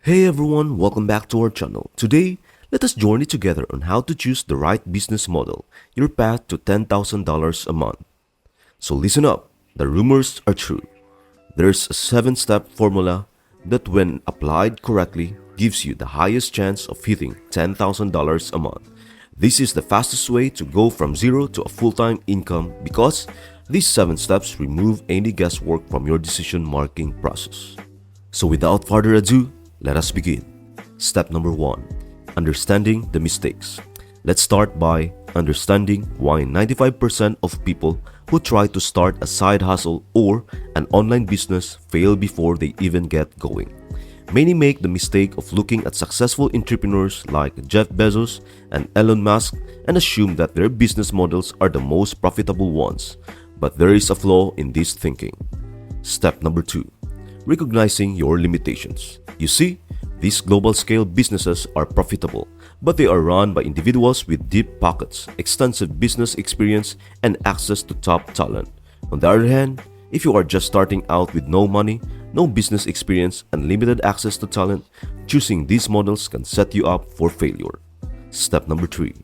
Hey everyone, welcome back to our channel. Today, let us journey together on how to choose the right business model, your path to $10,000 a month. So listen up, the rumors are true. There's a 7-step formula that when applied correctly gives you the highest chance of hitting $10,000 a month. This is the fastest way to go from zero to a full-time income because these 7 steps remove any guesswork from your decision-making process. So without further ado, let us begin. Step number 1. Understanding the mistakes. Let's start by understanding why 95% of people who try to start a side hustle or an online business fail before they even get going. Many make the mistake of looking at successful entrepreneurs like Jeff Bezos and Elon Musk and assume that their business models are the most profitable ones. But there is a flaw in this thinking. Step number 2. Recognizing your limitations. You see, these global-scale businesses are profitable, but they are run by individuals with deep pockets, extensive business experience, and access to top talent. On the other hand, if you are just starting out with no money, no business experience, and limited access to talent, choosing these models can set you up for failure. Step number 3.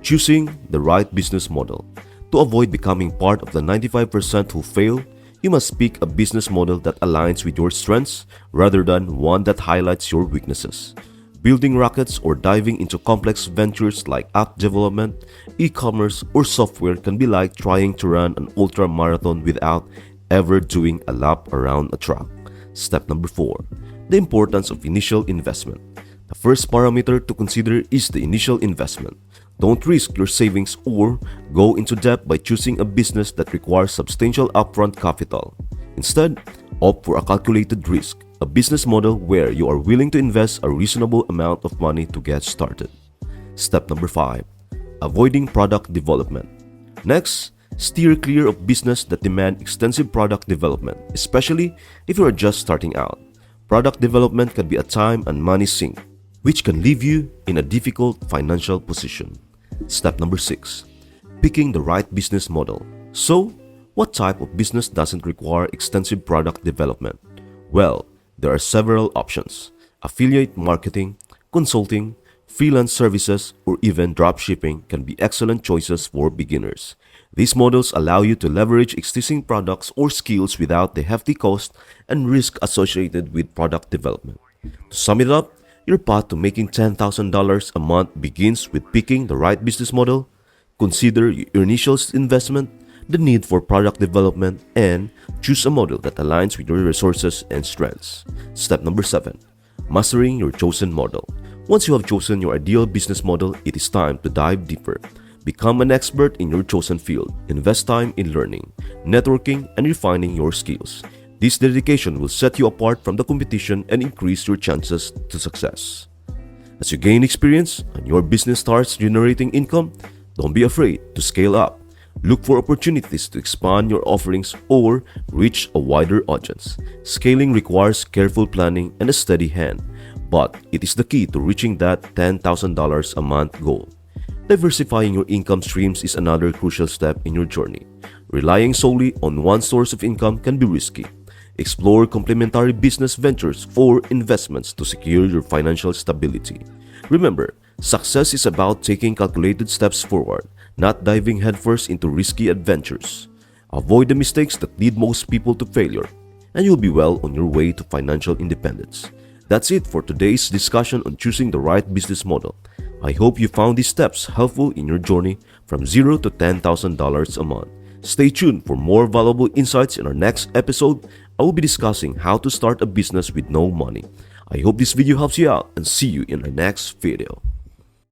Choosing the right business model. To avoid becoming part of the 95% who fail, you must pick a business model that aligns with your strengths rather than one that highlights your weaknesses. Building rockets or diving into complex ventures like app development, e-commerce, or software can be like trying to run an ultra marathon without ever doing a lap around a track. Step number 4. The importance of initial investment. The first parameter to consider is the initial investment. Don't risk your savings or go into debt by choosing a business that requires substantial upfront capital. Instead, opt for a calculated risk, a business model where you are willing to invest a reasonable amount of money to get started. Step number 5. Avoiding product development. Next, steer clear of business that demand extensive product development, especially if you are just starting out. Product development can be a time and money sink, which can leave you in a difficult financial position. Step number 6. Picking the right business model. So, what type of business doesn't require extensive product development? Well, there are several options. Affiliate marketing, consulting, freelance services, or even dropshipping can be excellent choices for beginners. These models allow you to leverage existing products or skills without the hefty cost and risk associated with product development. To sum it up, your path to making $10,000 a month begins with picking the right business model, consider your initial investment, the need for product development, and choose a model that aligns with your resources and strengths. Step number 7. Mastering your chosen model. Once you have chosen your ideal business model, it is time to dive deeper. Become an expert in your chosen field. Invest time in learning, networking, and refining your skills. This dedication will set you apart from the competition and increase your chances to success. As you gain experience and your business starts generating income, don't be afraid to scale up. Look for opportunities to expand your offerings or reach a wider audience. Scaling requires careful planning and a steady hand, but it is the key to reaching that $10,000 a month goal. Diversifying your income streams is another crucial step in your journey. Relying solely on one source of income can be risky. Explore complementary business ventures or investments to secure your financial stability. Remember, success is about taking calculated steps forward, not diving headfirst into risky adventures. Avoid the mistakes that lead most people to failure, and you'll be well on your way to financial independence. That's it for today's discussion on choosing the right business model. I hope you found these steps helpful in your journey from $0 to $10,000 a month. Stay tuned for more valuable insights in our next episode. I will be discussing how to start a business with no money. I hope this video helps you out and see you in our next video.